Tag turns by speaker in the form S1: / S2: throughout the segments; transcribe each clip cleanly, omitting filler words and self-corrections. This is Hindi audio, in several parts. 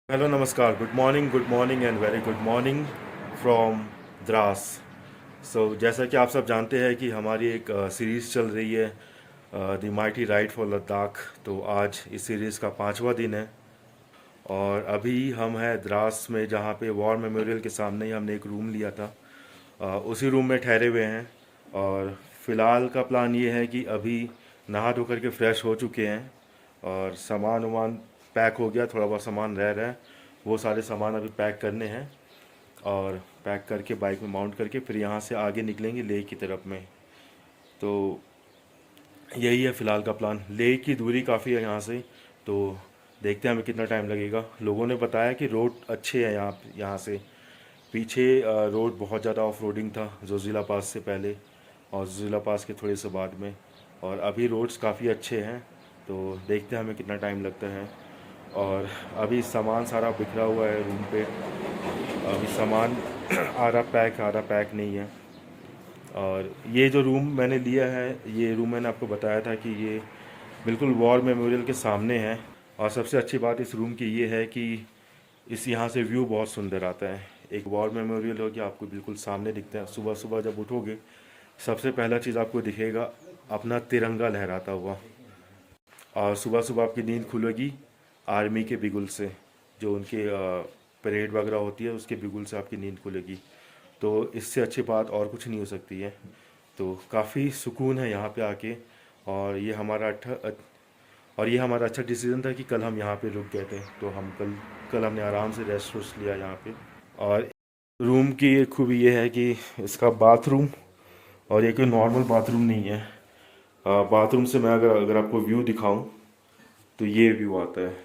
S1: हेलो नमस्कार good morning and very good morning from Dras. जैसा कि आप सब जानते हैं कि हमारी एक सीरीज़ चल रही है the mighty ride for Ladakh. तो आज इस सीरीज़ का 5वां दिन है और अभी हम हैं द्रास में, जहाँ पे वॉर मेमोरियल के सामने ही हमने एक रूम लिया था। उसी रूम में ठहरे हुए हैं और फ़िलहाल का प्लान ये है कि अभी नहा धो करके फ्रेश हो चुके हैं और सामान वामान पैक हो गया, थोड़ा बहुत सामान रह रहा है। वो सारे सामान अभी पैक करने हैं और पैक करके बाइक में माउंट करके फिर यहाँ से आगे निकलेंगे लेह की तरफ में। तो यही है फ़िलहाल का प्लान। लेह की दूरी काफ़ी है यहाँ से, तो देखते हैं हमें कितना टाइम लगेगा। लोगों ने बताया कि रोड अच्छे हैं यहाँ से। पीछे रोड बहुत ज़्यादा ऑफ रोडिंग था जोजिला पास से पहले और जोजिला पास के थोड़े से बाद में, और अभी रोड्स काफ़ी अच्छे हैं। तो देखते हैं हमें कितना टाइम लगता है। और अभी सामान सारा बिखरा हुआ है रूम पे। अभी सामान आधा पैक नहीं है। और ये जो रूम मैंने लिया है, ये रूम मैंने आपको बताया था कि ये बिल्कुल वॉर मेमोरियल के सामने है। और सबसे अच्छी बात इस रूम की ये है कि इस यहाँ से व्यू बहुत सुंदर आता है। एक वॉर मेमोरियल हो कि आपको बिल्कुल सामने दिखता है। सुबह सुबह जब उठोगे सबसे पहला चीज़ आपको दिखेगा अपना तिरंगा लहराता हुआ। और सुबह सुबह आपकी नींद खुलेगी आर्मी के बिगुल से, जो उनके परेड वगैरह होती है उसके बिगुल से आपकी नींद खुलेगी। तो इससे अच्छी बात और कुछ नहीं हो सकती है। तो काफ़ी सुकून है यहाँ पे आके। और ये हमारा अच्छा डिसीजन था कि कल हम यहाँ पे रुक गए थे। तो हम कल हमने आराम से रेस्ट वेस्ट लिया यहाँ पे। और रूम की एक खूबी ये है कि इसका बाथरूम, और ये कोई नॉर्मल बाथरूम नहीं है। बाथरूम से मैं अगर अगर आपको व्यू दिखाऊं तो ये व्यू आता है।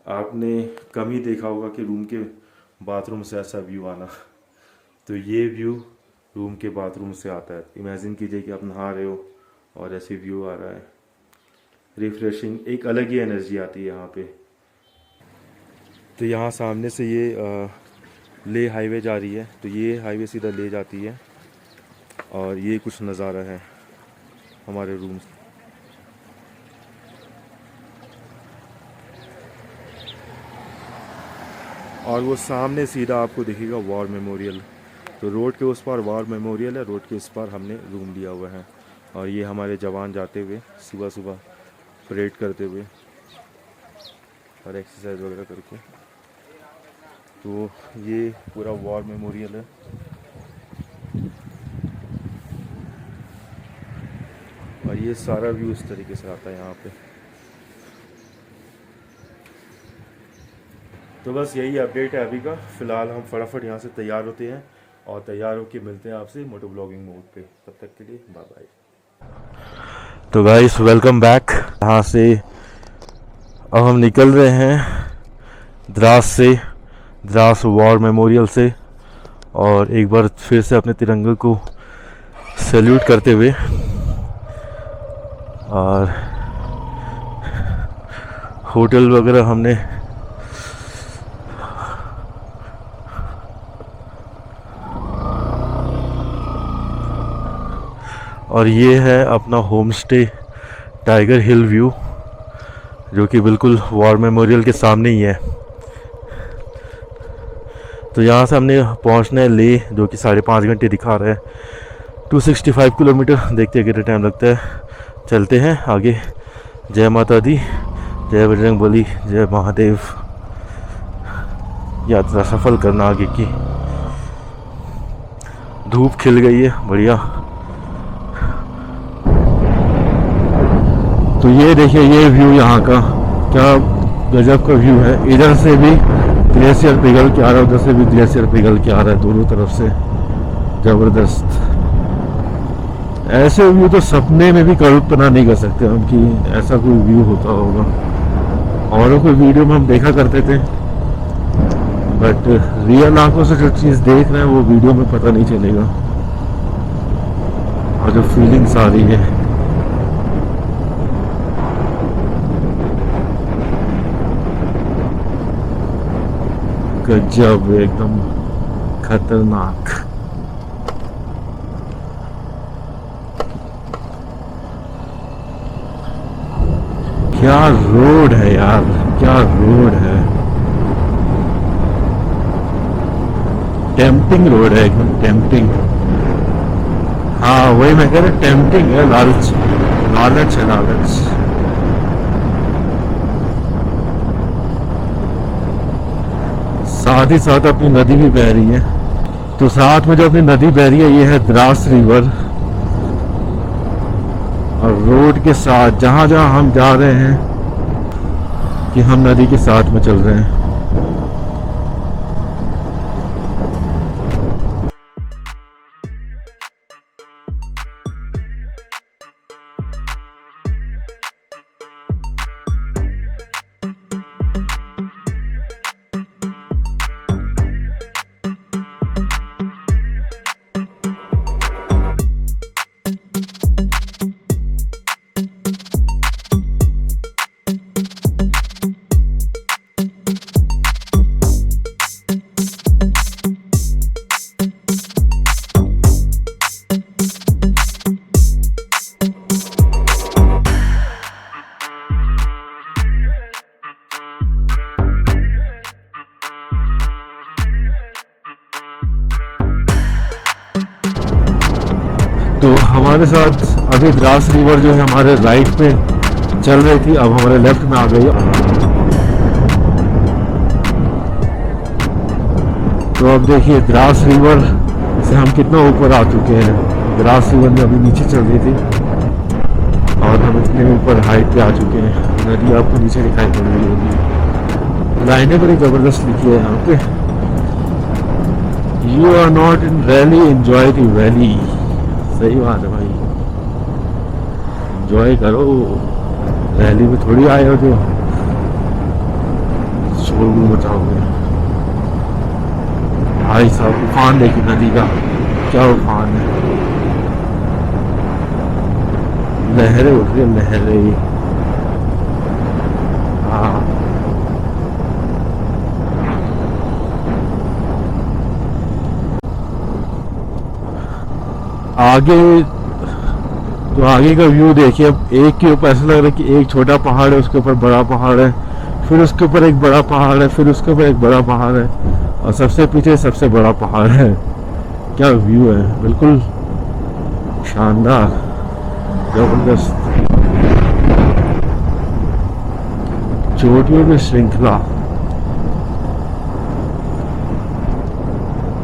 S1: आपने कम ही देखा होगा कि रूम के बाथरूम से ऐसा व्यू आना। तो ये व्यू रूम के बाथरूम से आता है। इमेजिन कीजिए कि आप नहा रहे हो और ऐसे व्यू आ रहा है। रिफ्रेशिंग, एक अलग ही एनर्जी आती है यहाँ पे। तो यहाँ सामने से ये ले हाईवे जा रही है, तो ये हाईवे सीधा ले जाती है। और ये कुछ नज़ारा है हमारे रूम से। और वो सामने सीधा आपको दिखेगा वॉर मेमोरियल। तो रोड के उस पार वॉर मेमोरियल है, रोड के उस पार हमने रूम लिया हुआ है। और ये हमारे जवान जाते हुए सुबह सुबह परेड करते हुए और एक्सरसाइज वगैरह करके। तो ये पूरा वॉर मेमोरियल है। और ये सारा व्यू इस तरीके से आता है यहाँ पे। तो बस यही अपडेट है अभी का। फ़िलहाल हम फटाफट यहाँ से तैयार होते हैं और तैयार होके मिलते हैं आपसे मोटो ब्लॉगिंग मोड पे। तब तक के लिए बाय बाय। तो गाइस वेलकम बैक। यहाँ से अब हम निकल रहे हैं द्रास से, द्रास वॉर मेमोरियल से। और एक बार फिर से अपने तिरंगे को सैल्यूट करते हुए। और होटल वगैरह हमने और ये है अपना होम स्टे टाइगर हिल व्यू, जो कि बिल्कुल वॉर मेमोरियल के सामने ही है। तो यहाँ से हमने पहुँचना है ले, जो कि 5.5 घंटे दिखा रहा है। 265 किलोमीटर। देखते हैं कितना टाइम लगता है। चलते हैं आगे। जय माता दी, जय बजरंग बली, जय महादेव। यात्रा सफल करना आगे की। धूप खिल गई है बढ़िया। तो ये देखिए ये व्यू यहाँ का, क्या गजब का व्यू है। इधर से भी ग्लेशियर पिघल के आ रहा है, उधर से भी ग्लेशियर पिघल के आ रहा है, दोनों तरफ से ज़बरदस्त। ऐसे व्यू तो सपने में भी कल्पना नहीं कर सकते हम कि ऐसा कोई व्यू होता होगा। औरों को वीडियो में हम देखा करते थे, बट रियल आंखों से जो चीज़ देख रहे हैं वो वीडियो में पता नहीं चलेगा। और जो फीलिंग्स आ रही है, गजब, एकदम खतरनाक। क्या रोड है यार, क्या रोड है, टेम्पटिंग रोड है, एकदम टेम्पटिंग। हाँ वही मैं कह रहा, टेम्पटिंग है, लालच, लालच है, लालच। साथ ही साथ अपनी नदी भी बह रही है। तो साथ में जो अपनी नदी बह रही है ये है द्रास रिवर। और रोड के साथ जहाँ जहाँ हम जा रहे हैं कि हम नदी के साथ में चल रहे हैं। तो हमारे साथ अभी द्रास रिवर जो है हमारे राइट पे चल रही थी, अब हमारे लेफ्ट में आ गई। तो अब देखिए द्रास रिवर से हम कितना ऊपर आ चुके हैं। द्रास रिवर में अभी नीचे चल रही थी और हम इतने ऊपर हाइट पे आ चुके हैं। नदी आपको नीचे दिखाई पड़ रही होगी। लाइनें बड़ी ज़बरदस्त लिखी है यहाँ पे, you are not in rally, enjoy the valley. सही बात है भाई, एंजॉय करो, रैली में थोड़ी आए हो जो शोरगुल मचाओगे। भाई साहब उफान देखिए नदी का, क्या उफान है, लहरें उठ रही हैं, लहरें। हाँ आगे, तो आगे का व्यू देखिए। अब एक के ऊपर ऐसा लग रहा है कि एक छोटा पहाड़ है, उसके ऊपर बड़ा पहाड़ है, फिर उसके ऊपर एक बड़ा पहाड़ है, फिर उसके ऊपर एक बड़ा पहाड़ है, और सबसे पीछे सबसे बड़ा पहाड़ है। क्या व्यू है, बिल्कुल शानदार, जबरदस्त। चोटियों की श्रृंखला।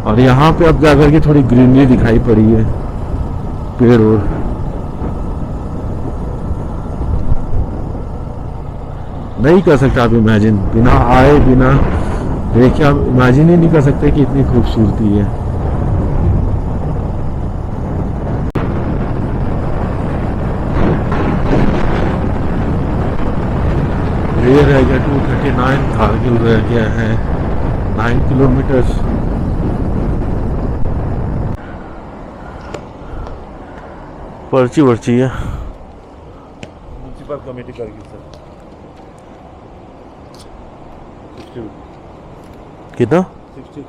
S1: और यहाँ पे अब जाकर के थोड़ी ग्रीनरी दिखाई पड़ी है, पेड़ और नहीं कर सकता आप इमेजिन, बिना आए बिना देखे आप इमेजिन ही नहीं कर सकते कि इतनी खूबसूरती है। ये रह गया 239, कारगिल रह गया है 9 किलोमीटर। पर्ची वर्ची है, म्यूनसिपल कमेटी कारगिल सर। कितना? 60।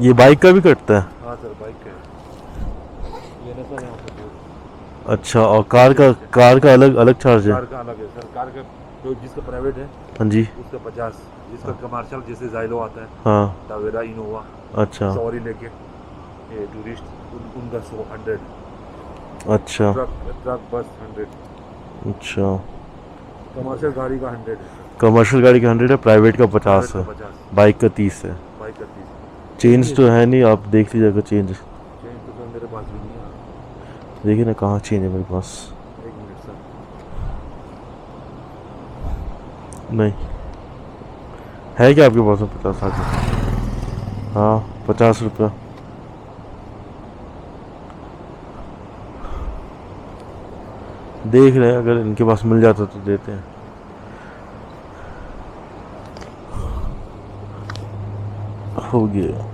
S1: ये बाइक का भी कटता है? हाँ सर बाइक का ये ना सर यहाँ पे। अच्छा, और कार का अलग अलग चार्ज है? कार का अलग है सर, कार का जो जिसका प्राइवेट है, हाँ जी, उसका 50, जिसका कमर्शियल जैसे जाइलो आता है, हाँ, टावेरा, इनोवा, अच्छा, सवारी लेके ये टूरिस्ट उनका 100। अच्छा, ट्रक बस 100। अच्छा, कमर्शियल गाड़ी का 100 है। कमर्शियल गाड़ी का 100 है, प्राइवेट का 50 है, बाइक का 30 है। बाइक का 30। चेंज तो है नहीं, आप देख लीजिएगा चेंज। चेंज तो सर मेरे पास भी नहीं है। देखिए ना कहाँ चेंज है मेरे पास। एक मिनट सर। नहीं है क्या आपके पास? 50 आगे, हाँ 50 रुपया। देख रहे हैं, अगर इनके पास मिल जाता तो देते हैं। हो गया।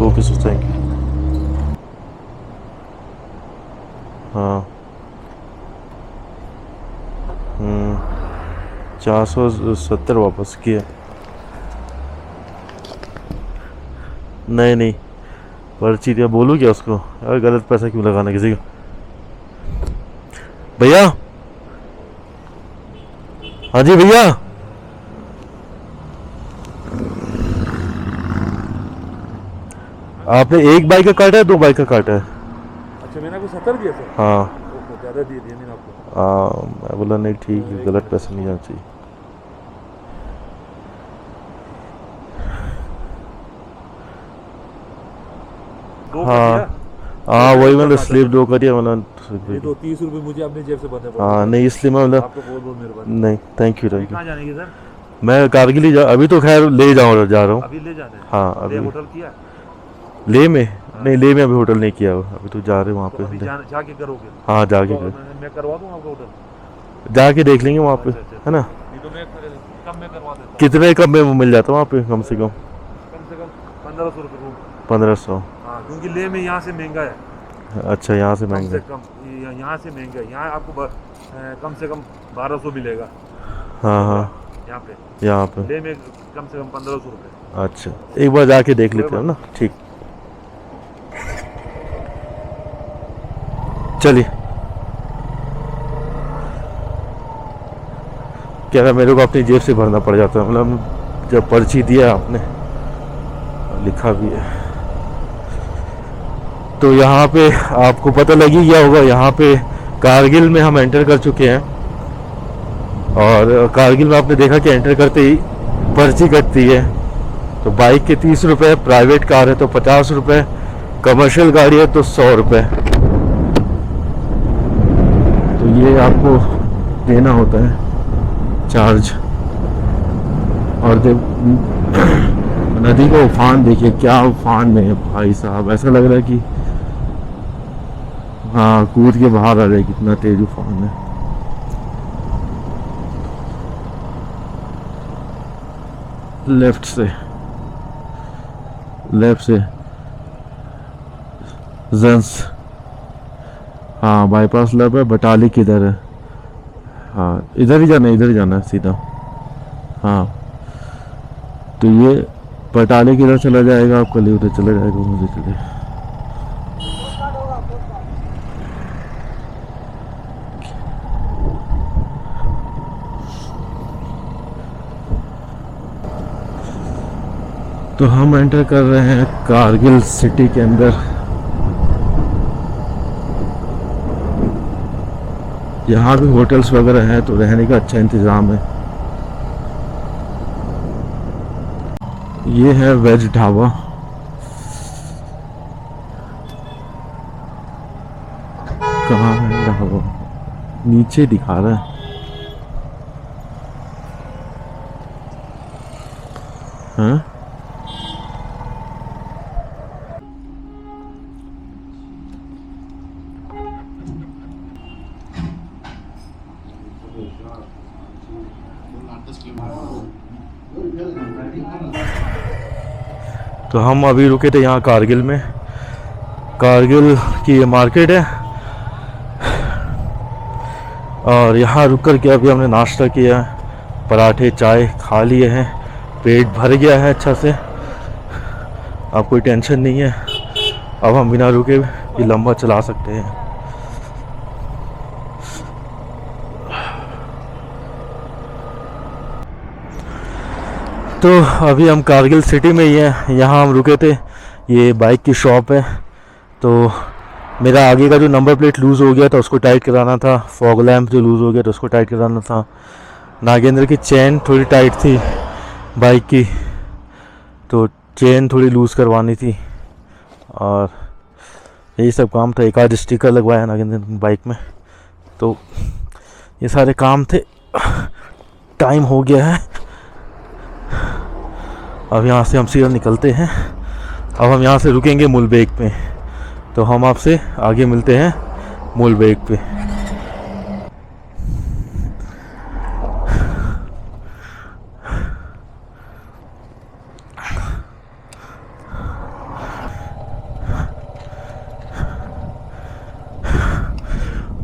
S1: Okay sir, thank you. हाँ 470 वापस किया। नहीं नहीं, पर्ची दिया, बोलूँ क्या उसको? यार गलत पैसा क्यों लगाना किसी का। भैया, हाँ जी भैया, आपने एक बाइक का काटा है, 2 बाइक का काटा है?
S2: अच्छा, मैंने आपको 70 दिया सर?
S1: हाँ।
S2: ओके, ज़्यादा दिए दिए मैंने आपको।
S1: मैं बोला नहीं ठीक है,
S2: एक
S1: गलत
S2: मिनट।
S1: पैसा नहीं जाना चाहिए।
S2: दो कर
S1: हाँ
S2: दिया?
S1: हाँ,
S2: दो
S1: वही
S2: कर
S1: मैंने
S2: बात है
S1: स्लिप
S2: सर।
S1: 2 करिए
S2: ये
S1: मतलब।
S2: तो 30 रुपये मुझे अपने जेब से भरने पड़ते
S1: हाँ
S2: सर।
S1: नहीं, इसलिए मैं मतलब
S2: आपको बहुत बहुत मेहरबानी।
S1: नहीं, थैंक यू
S2: अभी
S1: थैंक यू।
S2: कहाँ जाने की सर?
S1: मैं कारगिल ही अभी तो खैर ले जा रहा हूँ।
S2: अभी ले जाना है?
S1: हाँ
S2: ले
S1: अभी
S2: होटल किया?
S1: ले में, नहीं ले में अभी होटल नहीं किया, अभी तो जा रहे हैं वहाँ
S2: तो
S1: पे।
S2: अभी जाके करोगे?
S1: हाँ जाके
S2: तो
S1: कर,
S2: मैं करवा दूँ आपका होटल?
S1: जाके देख लेंगे वहाँ पे,
S2: अच्छा अच्छा
S1: है ना।
S2: नहीं तो मैं कम में करवा देता हूँ।
S1: कितने कम में मिल जाता है वहाँ पे कम से कम?
S2: कम से कम 1500 रुपये रूम।
S1: 1500?
S2: हाँ, क्योंकि ले में यहाँ से महंगा है।
S1: अच्छा, यहाँ से
S2: कम
S1: महंगा
S2: से
S1: है।
S2: कम यहाँ से महंगा है। यहाँ आपको कम से कम 1200 मिलेगा
S1: हाँ
S2: कमरा
S1: हाँ,
S2: यहाँ
S1: यहाँ पे।
S2: पे। ले में कम से कम 1500 रुपये।
S1: अच्छा, एक बार जाके देख
S2: कोई
S1: लेते हैं
S2: बात
S1: ना। ठीक, चलिए। क्या है, मेरे को अपनी जेब से भरना पड़ जाता है, मतलब जब पर्ची दिया आपने, लिखा भी है। तो यहाँ पे आपको पता लग ही गया होगा, यहाँ पे कारगिल में हम एंटर कर चुके हैं। और कारगिल में आपने देखा कि एंटर करते ही पर्ची कटती है। तो बाइक के 30 रुपये, प्राइवेट कार है तो 50 रुपये, कमर्शियल गाड़ी है तो 100 रुपये। तो ये आपको देना होता है चार्ज। और नदी का उफान देखिए, क्या उफान में है भाई साहब, ऐसा लग रहा है कि हाँ कूद के बाहर आ जाए, कितना तेज उफान है। लेफ्ट से जंस, हाँ बाईपास लब है। बटाली किधर है? हाँ इधर ही जाना है सीधा। हाँ तो ये बटाली किधर चला जाएगा, आपका लिए उधर चला जाएगा, मुझे चले। तो हम एंटर कर रहे हैं कारगिल सिटी के अंदर। यहाँ भी होटल्स वगैरह हैं तो रहने का अच्छा इंतज़ाम है। ये है वेज ढाबा। कहाँ है ढाबा? नीचे दिखा रहा है। हाँ तो हम अभी रुके थे यहाँ कारगिल में। कारगिल की ये मार्केट है और यहाँ रुक कर के अभी हमने नाश्ता किया, पराठे चाय खा लिए हैं, पेट भर गया है अच्छा से। अब कोई टेंशन नहीं है, अब हम बिना रुके भी लंबा चला सकते हैं। तो अभी हम कारगिल सिटी में ही हैं, यहाँ हम रुके थे। ये बाइक की शॉप है। तो मेरा आगे का जो नंबर प्लेट लूज़ हो गया था उसको टाइट कराना था, फॉग लैम्प जो लूज़ हो गया था उसको टाइट कराना था, नागेंद्र की चेन थोड़ी टाइट थी बाइक की तो चेन थोड़ी लूज़ करवानी थी, और यही सब काम था। एक आध स्टिकर लगवाया नागेंद्र बाइक में। तो ये सारे काम थे। टाइम हो गया है, अब यहाँ से हम सीधा निकलते हैं। अब हम यहाँ से रुकेंगे मुलबेग पे, तो हम आपसे आगे मिलते हैं मुलबेग पे।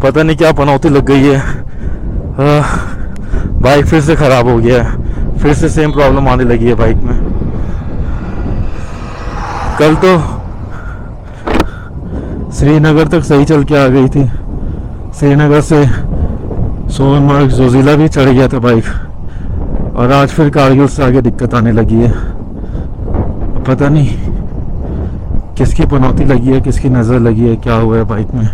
S1: पता नहीं क्या पनौती लग गई है। बाइक फिर से ख़राब हो गया है, फिर से सेम प्रॉब्लम आने लगी है बाइक में। कल तो श्रीनगर तक सही चल के आ गई थी, श्रीनगर से सोनमर्ग जोजिला भी चढ़ गया था बाइक, और आज फिर कारगिल से आगे दिक्कत आने लगी है। पता नहीं किसकी पनौती लगी है, किसकी नज़र लगी है, क्या हुआ है बाइक में।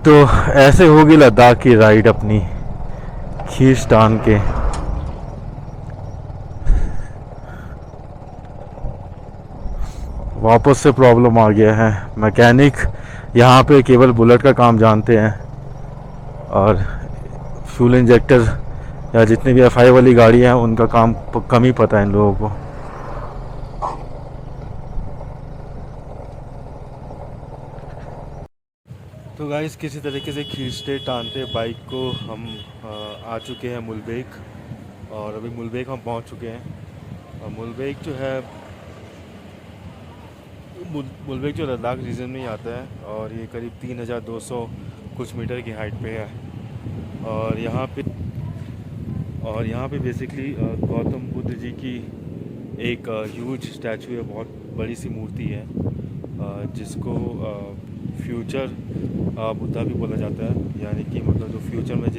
S1: तो ऐसे होगी लद्दाख की राइड अपनी खींचतान के। वापस से प्रॉब्लम आ गया है। मैकेनिक यहाँ पे केवल बुलेट का काम जानते हैं, और फ्यूल इंजेक्टर या जितनी भी एफआई वाली गाड़ी हैं उनका काम कम ही पता है इन लोगों को। तो गाइस किसी तरीके से खींचते टानते बाइक को हम आ चुके हैं मुलबेक, और अभी मुलबेक हम पहुंच चुके हैं। और मुलबेक जो है, मुलबेक जो लद्दाख रीजन में ही आता है, और ये करीब 3200 कुछ मीटर की हाइट पे है। और यहाँ पे बेसिकली गौतम बुद्ध जी की एक ह्यूज स्टैचू है, बहुत बड़ी सी मूर्ति है, जिसको फ्यूचर बुद्धा भी बोला जाता है। यानी कि मतलब जो फ्यूचर में जो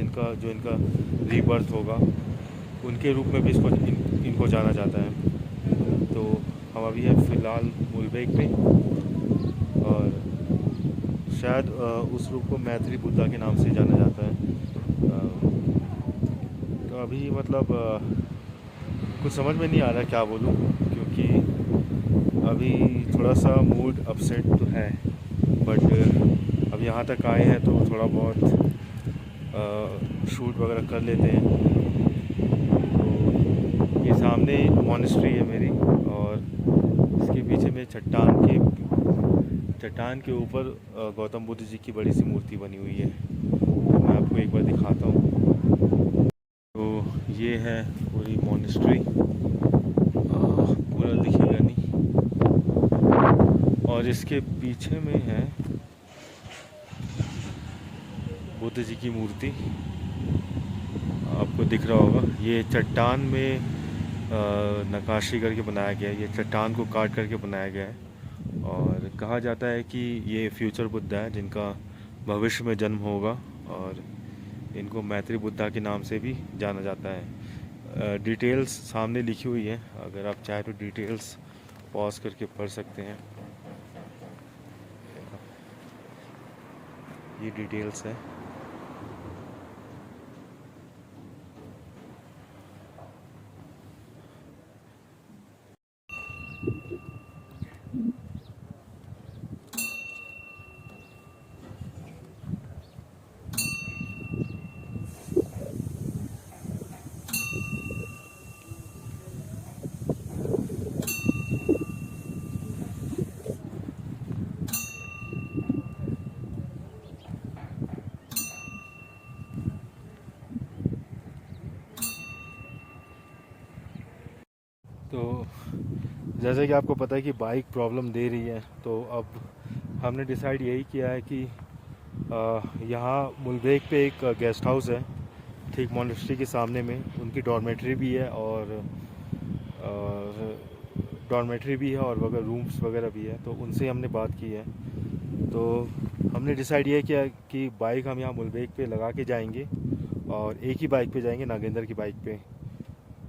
S1: इनका रीबर्थ होगा, उनके रूप में भी इनको जाना जाता है। तो हम अभी हैं फ़िलहाल मुलबेक पे, और शायद उस रूप को मैत्री बुद्धा के नाम से जाना जाता है। तो अभी मतलब कुछ समझ में नहीं आ रहा क्या बोलूँ, क्योंकि अभी थोड़ा सा मूड अपसेट तो है, बट अब यहाँ तक आए हैं तो थोड़ा बहुत शूट वगैरह कर लेते हैं। तो ये सामने मॉनेस्ट्री है मेरी, और इसके पीछे में चट्टान के ऊपर गौतम बुद्ध जी की बड़ी सी मूर्ति बनी हुई है। तो मैं आपको एक बार दिखाता हूँ। तो ये है पूरी मॉनेस्ट्री, पूरा दिखेगा नहीं, और इसके पीछे में है बुद्ध जी की मूर्ति, आपको दिख रहा होगा। ये चट्टान में नक्काशी करके बनाया गया है, ये चट्टान को काट करके बनाया गया है। और कहा जाता है कि ये फ्यूचर बुद्धा है, जिनका भविष्य में जन्म होगा, और इनको मैत्री बुद्धा के नाम से भी जाना जाता है। डिटेल्स सामने लिखी हुई है, अगर आप चाहे तो डिटेल्स पॉज करके पढ़ सकते हैं। ये डिटेल्स है। तो जैसे कि आपको पता है कि बाइक प्रॉब्लम दे रही है, तो अब हमने डिसाइड यही किया है कि यहाँ मुलबेक पे एक गेस्ट हाउस है, ठीक मॉनेस्ट्री के सामने में। उनकी डॉर्मेट्री भी है, और डॉर्मेट्री भी है, और वगैरह रूम्स वगैरह भी है। तो उनसे हमने बात की है। तो हमने डिसाइड ये किया कि बाइक हम यहाँ मुलबेक पे लगा के जाएंगे, और एक ही बाइक पे जाएंगे, नागेंद्र की बाइक पे।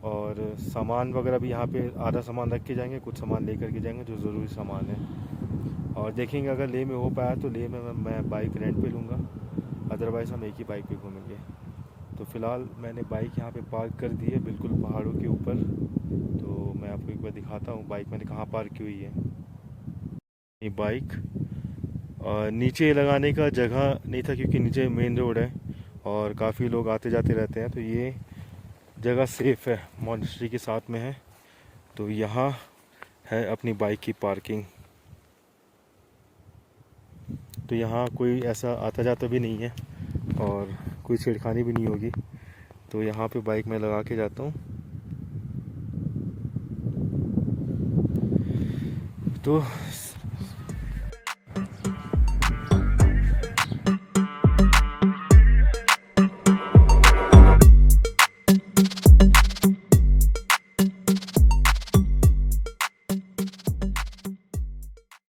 S1: और सामान वगैरह भी यहाँ पे आधा सामान रख के जाएंगे, कुछ सामान लेकर के जाएंगे जो ज़रूरी सामान है। और देखेंगे अगर लेह में हो पाया तो लेह में मैं बाइक रेंट पे लूँगा, अदरवाइज़ हम एक ही बाइक पे घूमेंगे। तो फ़िलहाल मैंने बाइक यहाँ पे पार्क कर दी है, बिल्कुल पहाड़ों के ऊपर। तो मैं आपको एक बार दिखाता हूँ बाइक मैंने कहाँ पार्क की हुई है। ये बाइक नीचे लगाने का जगह नहीं था, क्योंकि नीचे मेन रोड है और काफ़ी लोग आते जाते रहते हैं। तो ये जगह सेफ़ है, मॉनेस्ट्री के साथ में है। तो यहाँ है अपनी बाइक की पार्किंग। तो यहाँ कोई ऐसा आता जाता भी नहीं है, और कोई छेड़खानी भी नहीं होगी। तो यहाँ पे बाइक मैं लगा के जाता हूँ। तो